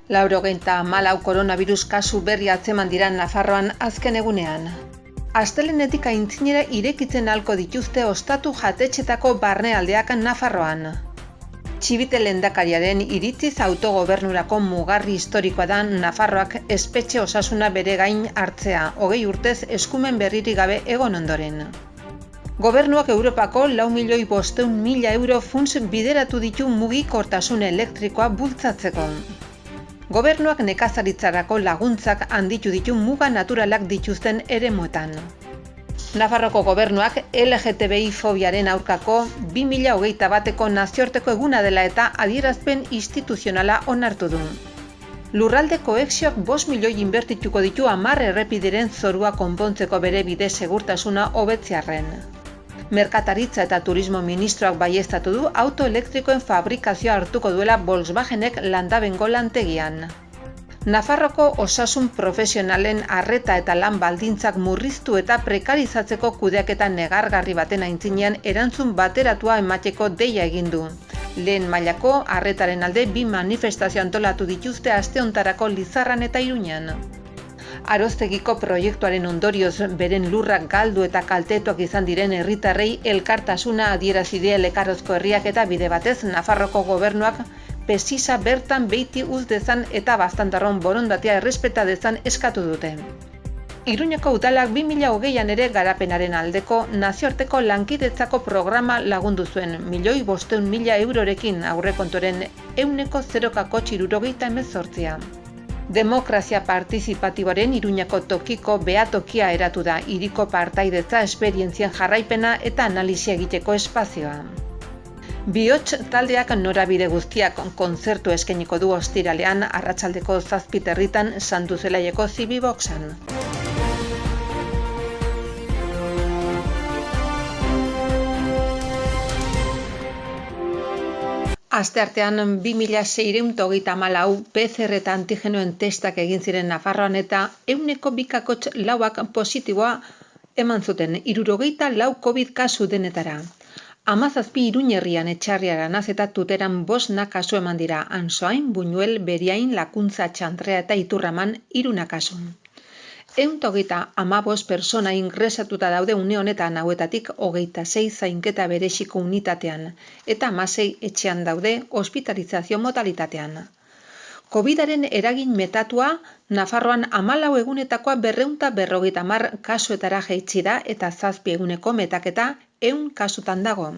94 koronavirus kasu berri atzeman dira Nafarroan azken egunean. Astelehenetik aintzinera irekitzen ahalko dituzte ostatu jatetxetako barnealdeak Nafarroan. Txibite lehendakariaren iritziz autogobernurako mugarri historikoa da Nafarroak espetxe osasuna bere gain hartzea, 20 urtez eskumen berririk gabe egon ondoren. Gobernuak Europako 4.500.000 euro funts bideratu ditu mugikortasun elektrikoa bultzatzeko. Gobernuak nekazaritzarako laguntzak handitu ditu muga naturalak dituzten eremuetan. Nafarroko gobernuak LGTBI fobiaren aurkako 2021eko nazioarteko eguna dela eta adierazpen instituzionala onartu du. Lurralde kohesioak 5 milioi inbertituko ditu 10 errepideren zorua konpontzeko bere bide segurtasuna hobetzearren. Merkataritza eta turismo ministroak baieztatu du auto elektrikoen fabrikazioa hartuko duela Volkswagenek Landabengo lantegian. Nafarroko osasun profesionalen arreta eta lan baldintzak murriztu eta prekarizatzeko kudeaketa negargarri baten aintzinean erantzun bateratua emateko deia egin du. Lehen mailako arretaren alde 2 manifestazio antolatu dituzte aste hontarako Lizarran eta Iruñan. Aroztegiko proiektuaren ondorioz beren lurrak galdu eta kaltetuak izan diren herritarrei elkartasuna adierazi die Lekarozko herriak eta bide batez Nafarroko gobernuak pesisa bertan beiti uz dezan eta Baztandarron borondatea errespeta dezan eskatu dute. Iruñako udalak 2020an ere garapenaren aldeko nazioarteko lankidetzako programa lagundu zuen 1.500.000 eurorekin aurrekontuaren 0,78%. Demokrazia partizipatiboaren Iruñako tokiko behatokia eratu da hiriko partaidetza esperientzien jarraipena eta analisia egiteko espazioa. Bihotz taldeak norabide guztiak kontzertu eskainiko du ostiralean arratsaldeko 7:00 Santuzelaieko Zibiboxan. Asteartean 2.634 PCR eta antigenoen testak egin ziren Nafarroan eta 2,4 positiboa eman zuten 64 COVID kasu denetara. 17 Iruñerrian, Etxarriaranaz eta Tuteran 5 kasu eman dira, Ansoain, Buñuel, Beriain, Lakuntza, Txantrea eta Iturraman 3 kasu. 135 persona ingresatuta daude une honetan, hauetatik 26 zainketa bereziko unitatean eta 16 etxean daude hospitalizazio modalitatean. Covidaren eragin metatua Nafarroan 14 egunetakoa 250 kasuetara jaitsi da eta 7 eguneko metaketa 100 kasutan dago.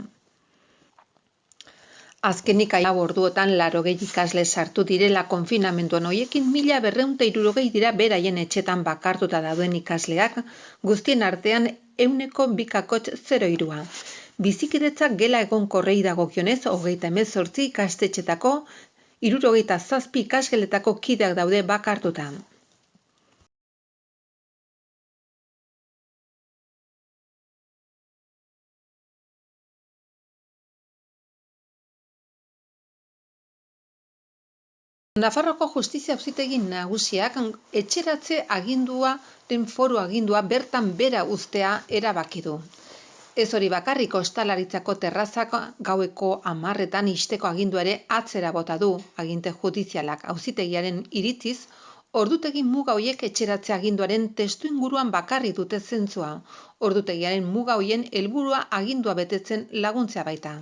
Azkenik 4 orduotan 80 ikasle sartu direla konfinamentuan, hoiekin 1.260 dira beraien etxetan bakartuta dauden ikasleak, guztien artean 2,03%. Bizikidetza gela egonkorrei dagokionez 38 ikastetxetako 67 ikasgeletako kideak daude bakartuta. Nafarroko Justizia Auzitegi Nagusiak etxeratze aginduaren foru agindua bertan bera uztea erabaki du. Ez hori bakarrik, ostalaritzako terrazak gaueko 10:00 ixteko agindua ere atzera bota du aginte judizialak. Auzitegiaren iritziz, ordutegi muga hoiek etxeratze aginduaren testuinguruan bakarrik dute zentzua. Ordutegiaren muga hoien helburua agindua betetzen laguntzea baita.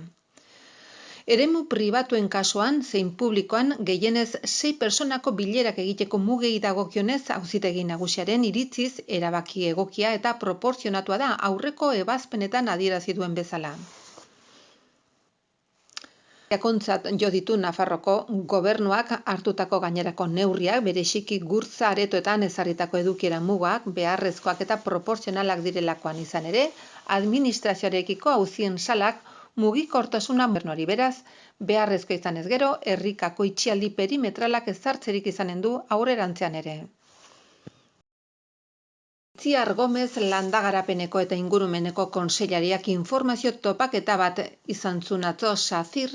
Eremu pribatuen kasuan, zein publikoan, gehienez 6 personako bilerak egiteko mugei dagokionez, Auzitegi Nagusiaren iritziz erabaki egokia eta proportzionatua da aurreko ebazpenetan adierazi duen bezala. Kontzat jo ditu Nafarroko gobernuak hartutako gainerako neurriak, bereziki gurtza aretoetan ezarritako edukiera mugak, beharrezkoak eta proportzionalak direlakoan izan ere, administrazioarekiko auzien salak mugikortasuna gobernuari beraz, beharrezko izanez gero, herrikako itxialdi perimetralak ezartzerik izanen du aurrerantzean ere. Itziar Gomez Landagarapeneko eta Ingurumeneko Kontseilariak informazio topaketa bat izan zuen atzo SACIR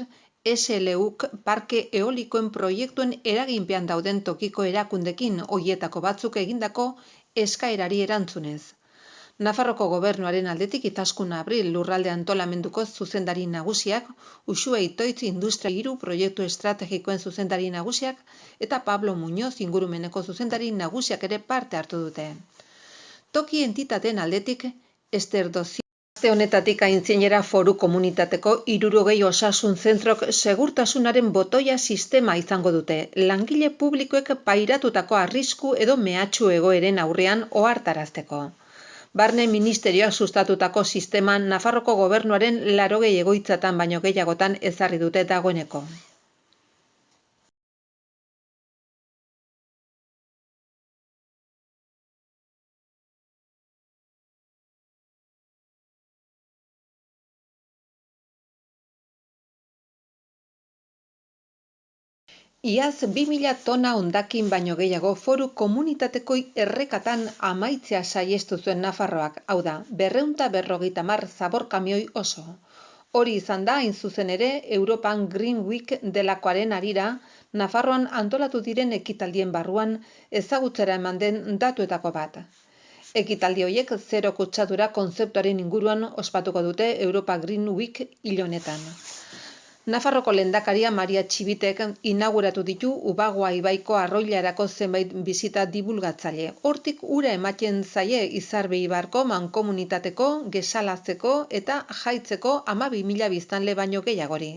SLUk parke eolikoen proiektuen eraginpean dauden tokiko erakundekin, hoietako batzuk egindako eskaerari erantzunez. Nafarroko gobernuaren aldetik Itaskun Abril lurralde antolamenduko zuzendari nagusiak, Uxue Itoitz Industria 3 proiektu estrategikoen zuzendari nagusiak eta Pablo Muñoz ingurumeneko zuzendari nagusiak ere parte hartu dute. Toki entitateen aldetik, Ester Dozi aste honetatik aintzinera Foru Komunitateko 60 osasun zentrok segurtasunaren botoia sistema izango dute, langile publikoek pairatutako arrisku edo mehatxu egoeren aurrean ohartarazteko. Barne Ministerioak sustatutako sisteman Nafarroko gobernuaren 80 egoitzatan baino gehiagotan ezarri dute dagoeneko. Iaz 2000 tona hondakin baino gehiago Foru Komunitateko errekatan amaitzea saihestu zuen Nafarroak, hau da, 250 zabor kamioi oso. Hori izan da, hain zuzen ere, Europan Green Week delakoaren harira, Nafarroan antolatu diren ekitaldien barruan ezagutzera eman den datuetako bat. Ekitaldi horiek zero kutsadura kontzeptuaren inguruan ospatuko dute Europa Green Week hil honetan. Nafarroko lehendakaria Maria Txibitek inauguratu ditu Ubagoa ibaiko arroilarako zenbait bisita dibulgatzaile. Hortik ura ematen zaie Izarbe ibarko mankomunitateko, Gesalatzeko eta Jaitzeko 12.000 biztanle baino gehiagori.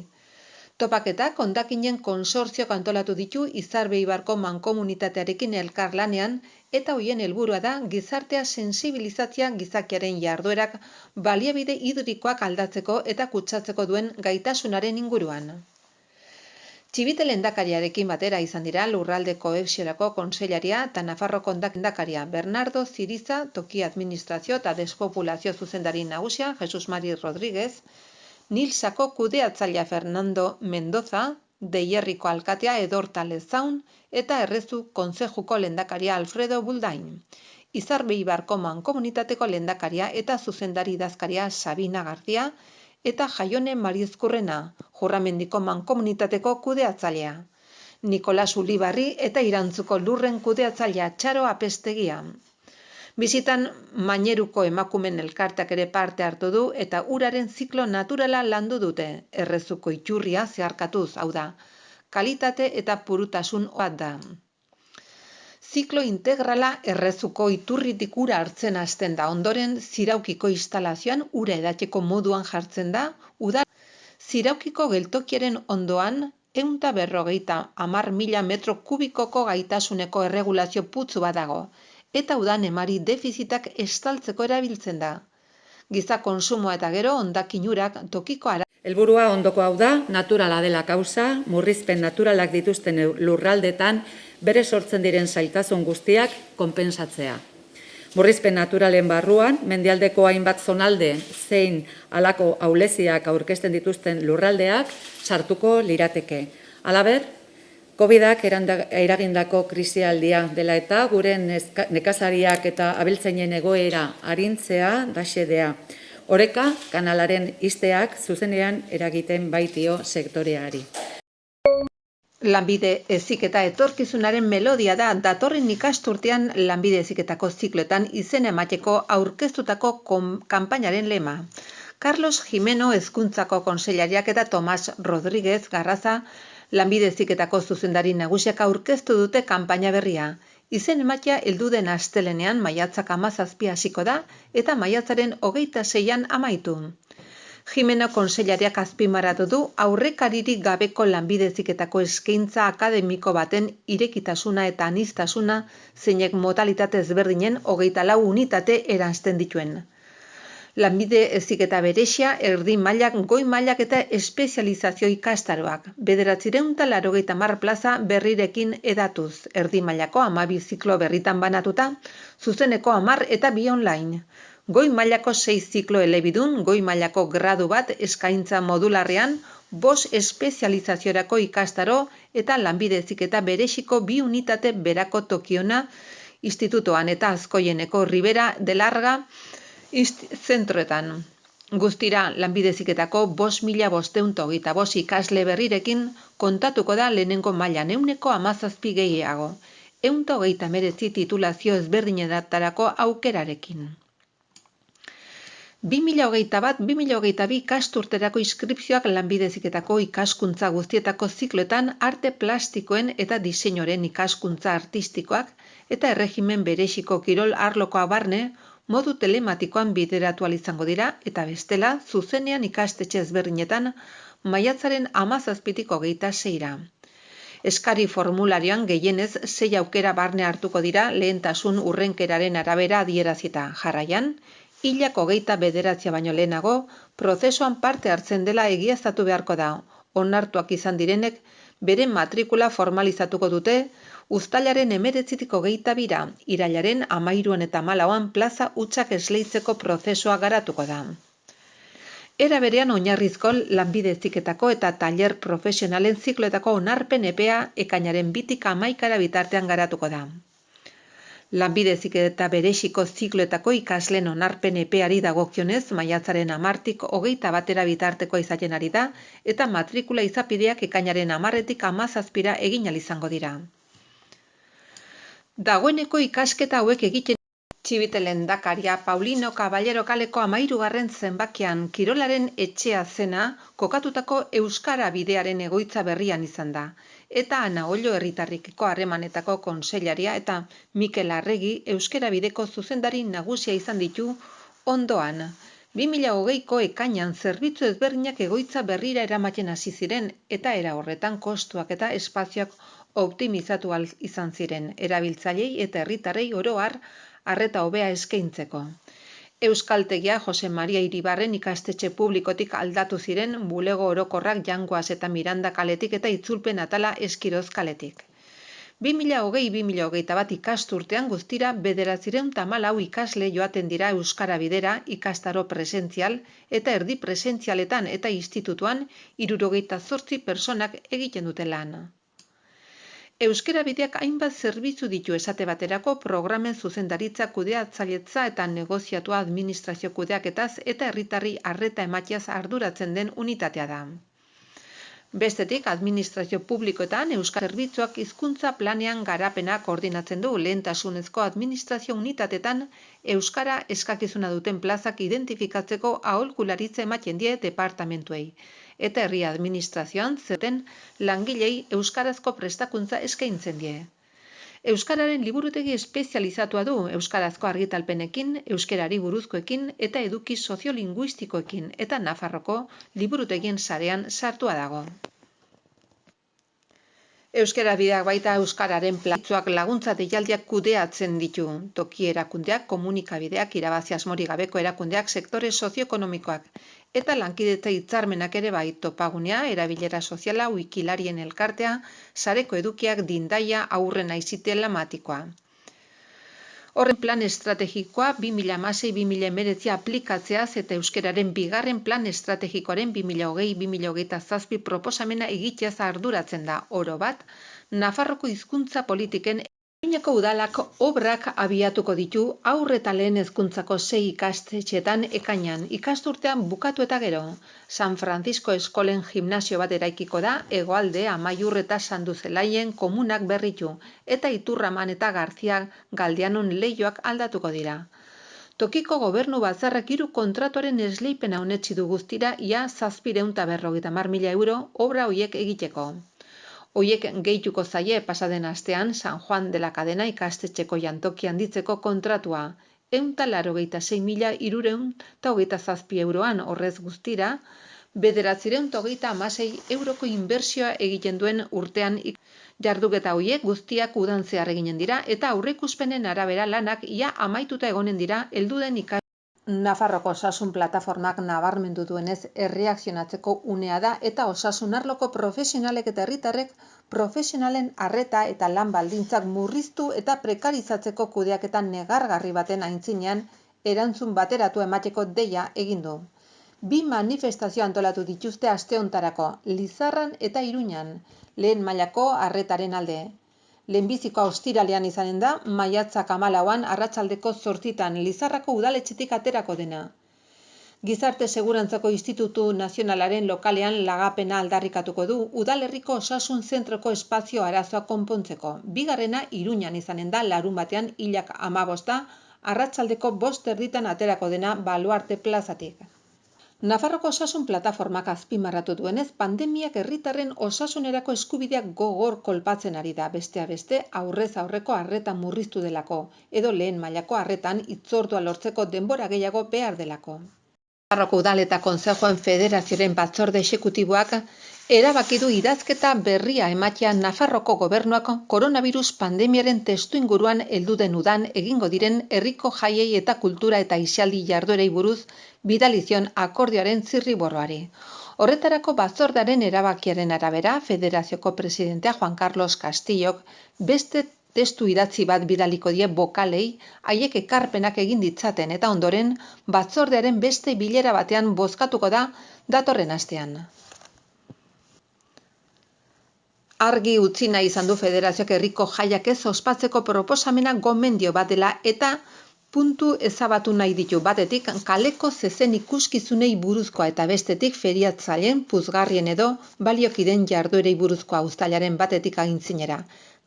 Topaketak hondakinen konsortzioak antolatu ditu Izarbe ibarko mankomunitatearekin elkarlanean eta hoien helburua da gizartea sentsibilizatzea gizakiaren jarduerak baliabide hidrikoak aldatzeko eta kutsatzeko duen gaitasunaren inguruan. Txibite lehendakariarekin batera izan dira Lurralde Kohesiorako kontseilaria eta Nafarroko lehendakaria Bernardo Ziriza, toki administrazio eta despopulazio zuzendari nagusia Jesus Mari Rodríguez, Nilsako kudeatzailea Fernando Mendoza, Deierriko alkatea Edorta Lezaun eta Errezu kontzejuko lehendakaria Alfredo Buldain. Izarbe ibarko mankomunitateko lehendakaria eta zuzendari idazkaria Sabina García eta Jaione Mariezkurrena, Jurramendiko mankomunitateko kudeatzailea. Nikolas Ulibarri eta Irantzuko lurren kudeatzailea Txaro Apestegia. Bizitan Maineruko emakumen elkarteak ere parte hartu du eta uraren ziklo naturala landu dute, Errezuko iturria zeharkatuz, hau da, kalitate eta purutasun bat da. Ziklo integrala Errezuko iturritik ura hartzen hasten da, ondoren Ziraukiko instalazioan ura edateko moduan jartzen da, udan Ziraukiko geltokiaren ondoan 150.000 metro kubikoko gaitasuneko erregulazio putzu bat dago, eta udan emari defizitak estaltzeko erabiltzen da. Giza konsumoa eta gero hondakinurak tokiko ara. Helburua ondoko hau da, naturala dela kausa, murrizpen naturalak dituzten lurraldetan bere sortzen diren zailtasun guztiak konpensatzea. Murrizpen naturalen barruan, mendialdeko hainbat zonalde zein halako ahuleziak aurkezten dituzten lurraldeak sartuko lirateke. Halaber, COVID-ak eragindako krisialdia dela eta gure nekazariak eta abiltzainen egoera arintzea da xedea. Oreka, kanalaren ixteak zuzenean eragiten baitio sektoreari. Lanbide heziketa etorkizunaren melodia da datorren ikasturtean lanbide heziketako zikloetan izena emateko aurkeztutako kanpainaren lema. Carlos Jimeno hezkuntzako kontseilariak eta Tomas Rodríguez Garraza lanbide heziketako zuzendari nagusiak aurkeztu dute kanpaina berria. Izen ematea heldu den astelenean maiatzak 17 hasiko da eta maiatzaren 26an amaitu. Jimeno kontseilariak azpimarratu du aurrekaririk gabeko lanbide heziketako eskaintza akademiko baten irekitasuna eta aniztasuna zeinek modalitate ezberdinen 24 unitate eransten dituen. Lanbide heziketa berezia, erdi mailak, goi mailak eta espezializazio ikastaroak. 980 plaza berrirekin edatuz, erdi mailako 12 ziklo berritan banatuta, zuzeneko 10 eta 2 online. Goi mailako 6 ziklo elebidun, goi mailako gradu bat eskaintza modularrean, 5 espezializaziorako ikastaro eta lanbide heziketa bereziko 2 unitate berako tokiona institutoan eta Azkoieneko Ribera de Larga zentroetan. Guztira, lanbide heziketako 5.525 ikasle berrirekin kontatuko da lehenengo mailan 17 gehiago, 139 titulazio ezberdinetarako aukerarekin. 2021-2022 ikasturterako inskripzioak Lanbide Heziketako ikaskuntza guztietako zikloetan arte plastikoen eta diseinuaren ikaskuntza artistikoak eta erregimen bereziko kirol arlokoa barne modu telematikoan bideratu ahal izango dira eta bestela zuzenean ikastetxe ezberdinetan maiatzaren 17tik 26ra. Eskari formularioan gehienez 6 aukera barne hartuko dira lehentasun urrenkeraren arabera adierazita. Jarraian, hilak 29 baino lehenago, prozesuan parte hartzen dela egiaztatu beharko da. Onartuak izan direnek, beren matrikula formalizatuko dute, uztailaren 19tik 22ra, irailaren 13an eta 14an plaza hutsak esleitzeko prozesua garatuko da. Era berean oinarrizko Lanbide Heziketako eta tailer profesionalen zikloetako onarpen epea ekainaren 2tik 11ra bitartean garatuko da. Lanbide Heziketa bereziko zikloetako ikasleen onarpen epeari dagokionez maiatzaren 10tik 21era bitarteko izaten ari da eta matrikula izapideak ekainaren 10tik 17ra egin ahal izango dira. Dagoeneko ikasketa hauek egiten Txibite lehendakaria Paulino Caballero kaleko 13. zenbakian kirolaren etxea zena kokatutako Euskara bidearen egoitza berrian izan da. Eta Ana Ollo herritarrekiko harremanetako kontseilaria eta Mikel Arregi Euskara bideko zuzendari nagusia izan ditu ondoan. 2020ko ekainan zerbitzu ezberdinak egoitza berrira eramaten hasi ziren eta era horretan kostuak eta espazioak optimizatu ahal izan ziren erabiltzaileei eta herritarrei oro har arreta hobea eskaintzeko. Euskaltegia Jose Maria Iribarren ikastetxe publikotik aldatu ziren bulego orokorrak Jangoaz eta Miranda kaletik eta itzulpen atala Eskiroz kaletik. 2020-2021 ikasturtean guztira 914 ikasle joaten dira Euskara bidera ikastaro presentzial eta erdi presentzialetan eta institutuan 78 pertsonak egiten dute lan. Euskara bideak hainbat zerbitzu ditu esate baterako programen zuzendaritza kudeatzailetza eta negoziatua administrazio kudeaketaz eta herritarri arreta emateaz arduratzen den unitatea da. Bestetik, administrazio publikoetan Euskara zerbitzuak hizkuntza planean garapena koordinatzen du lehentasunezko administrazio unitatetan Euskara eskakizuna duten plazak identifikatzeko aholkularitza ematen die departamentuei. Eta herri administrazioan zuten langilei euskarazko prestakuntza eskaintzen die. Euskararen liburutegi espezializatua du euskarazko argitalpenekin, euskarari buruzkoekin eta eduki soziolinguistikoekin eta Nafarroko liburutegien sarean sartua dago. Euskara bideak baita euskararen platzuak laguntza deialdiak kudeatzen ditu. Toki erakundeak, komunikabideak, irabazi asmorik gabeko erakundeak, sektore sozioekonomikoak eta lankidetza hitzarmenak ere bai topagunea, erabilera soziala, wikilarien elkartea, sareko edukiak, dindaia, aurren aizitela matikoa. Horren plan estrategikoa 2016-2019 aplikatzeaz eta euskararen bigarren plan estrategikoaren 2020-2027 proposamena egiteaz arduratzen da. Oro bat, Nafarroko hizkuntza politiken Iruñeko udalak obrak abiatuko ditu haur eta lehen hezkuntzako 6 ikastetxeetan ekainan ikasturtean bukatu eta gero. San Francisco eskolen gimnasio bat eraikiko da Hegoalde, Amaiur eta Sanduzelaien komunak berritu eta Iturraman eta Garzia Galdianon leihoak aldatuko dira. Tokiko gobernu batzarrak 3 kontratuaren esleipena onetsi du guztira ia 750.000 euro obra hoiek egiteko. Hoiek gehituko zaie pasaden astean San Juan de la Cadena ikastetxeko jantoki handitzeko kontratua. 186.327 euroan horrez guztira, 936 euroko inbertsioa egiten duen urtean jarduketa hoiek guztiak udan zehar eginen dira eta aurreikuspenen arabera lanak ia amaituta egonen dira helduden Nafarroko osasun plataformak nabarmendu duenez erreakzionatzeko unea da eta osasun arloko profesionalek eta herritarrek profesionalen arreta eta lan baldintzak murriztu eta prekarizatzeko kudeaketan negargarri baten aintzinean erantzun bateratu emateko deia egin du. 2 manifestazio antolatu dituzte aste hontarako, Lizarran eta Iruñan, lehen mailako arretaren alde. Lehenbizikoa ostiralean izanen da, maiatzak 14an arratsaldeko 8 Lizarrako udaletxetik aterako dena. Gizarte Segurantzako Institutu Nazionalaren lokalean lagapena aldarrikatuko du udalerriko osasun zentroko espazio arazoa konpontzeko. Bigarrena Iruñan izanen da larunbatean hilak 15 arratsaldeko 5:30 aterako dena Baluarte plazatik. Nafarroko Osasun Plataformak azpimarratu duenez, pandemiak herritarren osasunerako eskubideak gogor kolpatzen ari da, besteak beste aurrez aurreko arreta murriztu delako, edo lehen mailako arretan hitzordua lortzeko denbora gehiago behar delako. Nafarroko Udal eta Kontzejoen Federazioaren batzorde exekutiboak erabaki du idazketa berria ematea Nafarroko gobernuak koronavirus pandemiaren testuinguruan heldu den udan egingo diren herriko jaiei eta kultura eta aisialdi jarduerei buruz bidali zion akordioaren zirriborroari. Horretarako batzordearen erabakiaren arabera, Federazioko presidentea Juan Carlos Castillok beste testu idatzi bat bidaliko die bokalei, haiek ekarpenak egin ditzaten eta ondoren batzordearen beste bilera batean bozkatuko da datorren astean. Argi utzi nahi izan du Federazioak herriko jaiak ez ospatzeko proposamena gomendio bat dela eta puntu ezabatu nahi ditu, batetik kaleko zezen ikuskizunei buruzkoa eta bestetik feriatzaileen puzgarrien edo baliokideen jarduerei buruzkoa uztailaren batetik aintzinera.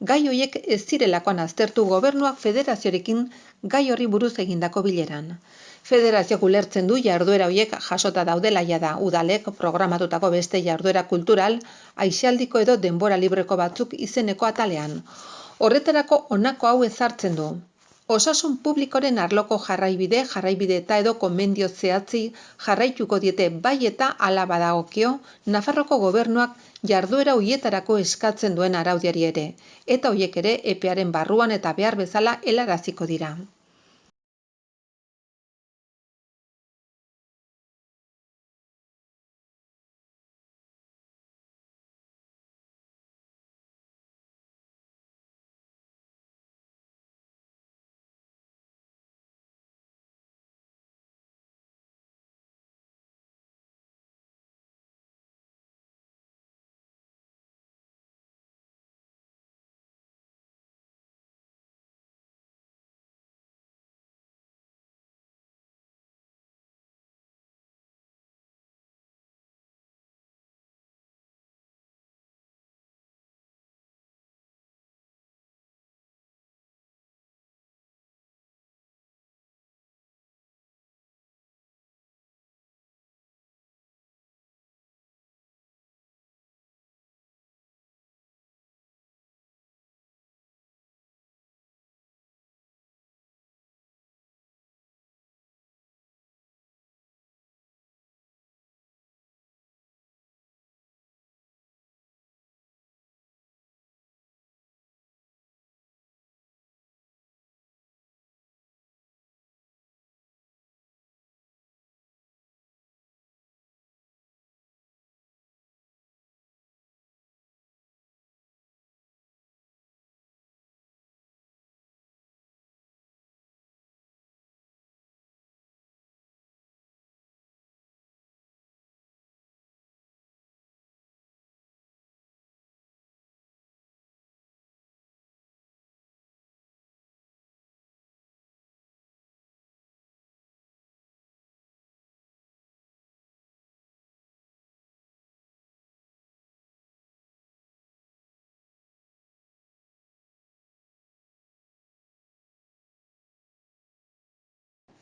Gai horiek ez zirelakoan aztertu gobernuak federazioarekin gai horri buruz egindako bileran. Federazioak ulertzen du jarduera horiek jasota daudela jada udalek programatutako beste jarduera kultural, aisialdiko edo denbora libreko batzuk izeneko atalean. Horretarako honako hau ezartzen du. Osasun publikoren arloko jarraibide eta edo konbendio zehatzi jarraituko diete bai eta hala badagokio Nafarroko gobernuak jarduera horietarako eskatzen duen araudiari ere, eta horiek ere epearen barruan eta behar bezala helaraziko dira.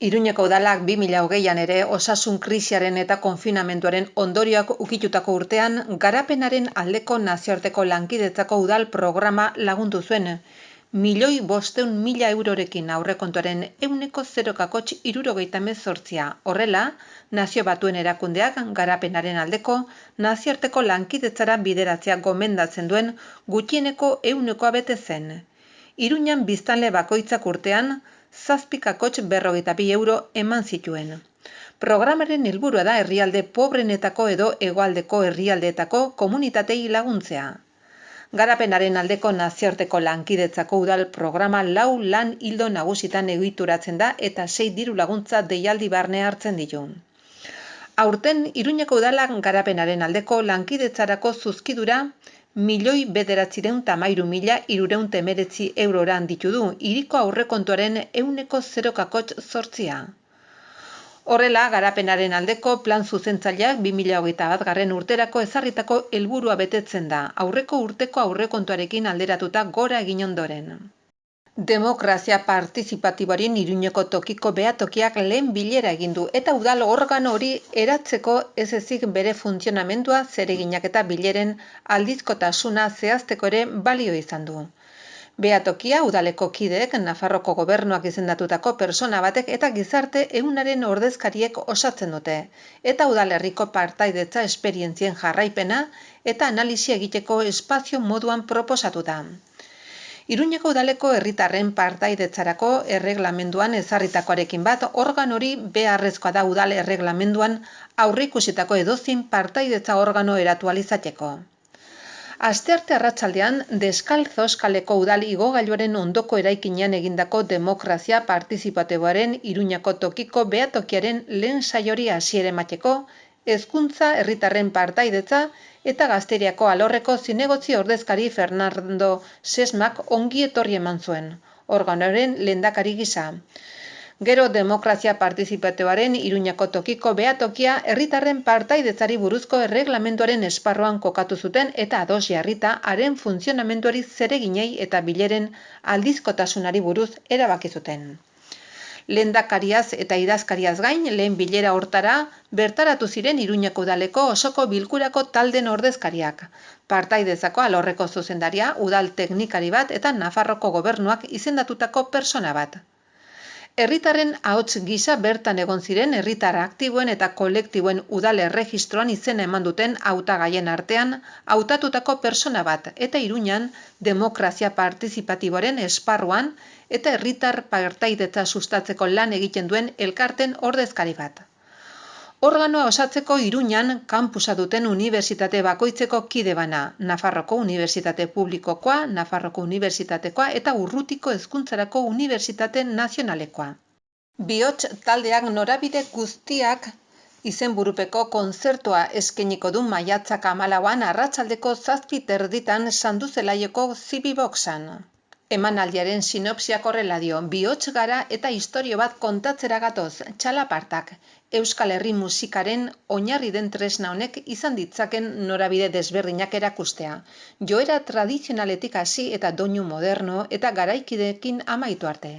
Iruñeko udalak 2020an ere osasun krisiaren eta konfinamenduaren ondorioak ukitutako urtean garapenaren aldeko nazioarteko lankidetzako udal programa lagundu zuen. 1.500.000 eurorekin aurrekontuaren 0,78%. Horrela, Nazio Batuen Erakundeak garapenaren aldeko nazioarteko lankidetzara bideratzea gomendatzen duen gutxieneko 100koa bete zen. Iruñan biztanle bakoitzak urtean 7,52 euro eman zituen. Programaren helburua da herrialde pobrenetako edo hegoaldeko herrialdeetako komunitatei laguntzea. Garapenaren aldeko nazioarteko lankidetzako udal programa 4 lan ildo nagusitan egituratzen da eta 6 diru laguntza deialdi barne hartzen ditu. Aurten Iruñeko udalak garapenaren aldeko lankidetzarako zuzkidura 1.913.319 eurora handitu du, hiriko aurrekontuaren 0,08%. Horrela, garapenaren aldeko plan zuzentzaileak 2021 urterako ezarritako helburua betetzen da, aurreko urteko aurrekontuarekin alderatuta gora egin ondoren. Demokrazia partizipatiboaren Iruñeko tokiko behatokiak lehen bilera egin du eta udal organo hori eratzeko ez ezik bere funtzionamendua, zereginak eta bileren aldizkotasuna zehazteko ere balio izan du. Behatokia udaleko kideek, Nafarroko gobernuak izendatutako pertsona batek eta gizarte ehunaren ordezkariek osatzen dute, eta udalerriko partaidetza esperientzien jarraipena eta analisia egiteko espazio moduan proposatu da. Iruñeko udaleko herritarren partaidetzarako erreglamenduan ezarritakoarekin bat, organo hori beharrezkoa da udal erreglamenduan aurreikusitako edozein partaidetza organo eratu ahal izateko. Astearte arratsaldean, Deskalzos kaleko udal igogailuaren ondoko eraikinean egindako demokrazia partizipatiboaren Iruñeko tokiko behatokiaren lehen saiori hasiera emateko, hezkuntza, herritarren partaidetza eta Gazteriako alorreko zinegotzi ordezkari Fernando Sesmak ongi etorri eman zuen, organoaren lehendakari gisa. Gero demokrazia partizipatiboaren Iruñeko tokiko behatokia herritarren partaidetzari buruzko erreglamenduaren esparruan kokatu zuten eta ados jarrita haren funtzionamenduari zereginei eta bileren aldizkotasunari buruz erabaki zuten. Lehendakariaz eta idazkariaz gain, lehen bilera hortara bertaratu ziren Iruñeko udaleko osoko bilkurako talden ordezkariak, partaidezako alorreko zuzendaria, udal teknikari bat eta Nafarroko gobernuak izendatutako pertsona bat. Herritarren ahots gisa bertan egon ziren herritar aktiboen eta kolektiboen udal erregistroan izena eman duten hautagaien artean hautatutako pertsona bat eta Iruñan demokrazia partizipatiboaren esparruan eta herritar partaidetza sustatzeko lan egiten duen elkarten ordezkari bat. Organoa osatzeko Iruñan kanpusa duten unibertsitate bakoitzeko kide bana, Nafarroko Unibertsitate Publikokoa, Nafarroko Unibertsitatekoa eta Urrutiko Hezkuntzarako Unibertsitate Nazionalekoa. Bihotz taldeak norabide guztiak izenburupeko kontzertua eskainiko du maiatzak 14an arratsaldeko 7:30 Sanduzelaioko Zibiboxan. Emanaldiaren sinopsiak horrela dio, bihotz gara eta istorio bat kontatzera gatoz, txalapartak, Euskal Herri musikaren oinarri den tresna honek izan ditzaken norabide desberdinak erakustea. Joera tradizionaletik hasi eta doinu moderno eta garaikideekin amaitu arte.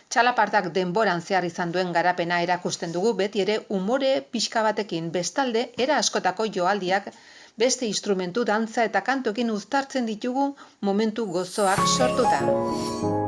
Txalapartak denboran zehar izan duen garapena erakusten dugu beti ere umore pixka batekin, bestalde era askotako joaldiak beste instrumentu, dantza eta kantoekin uztartzen ditugu momentu gozoak sortuta.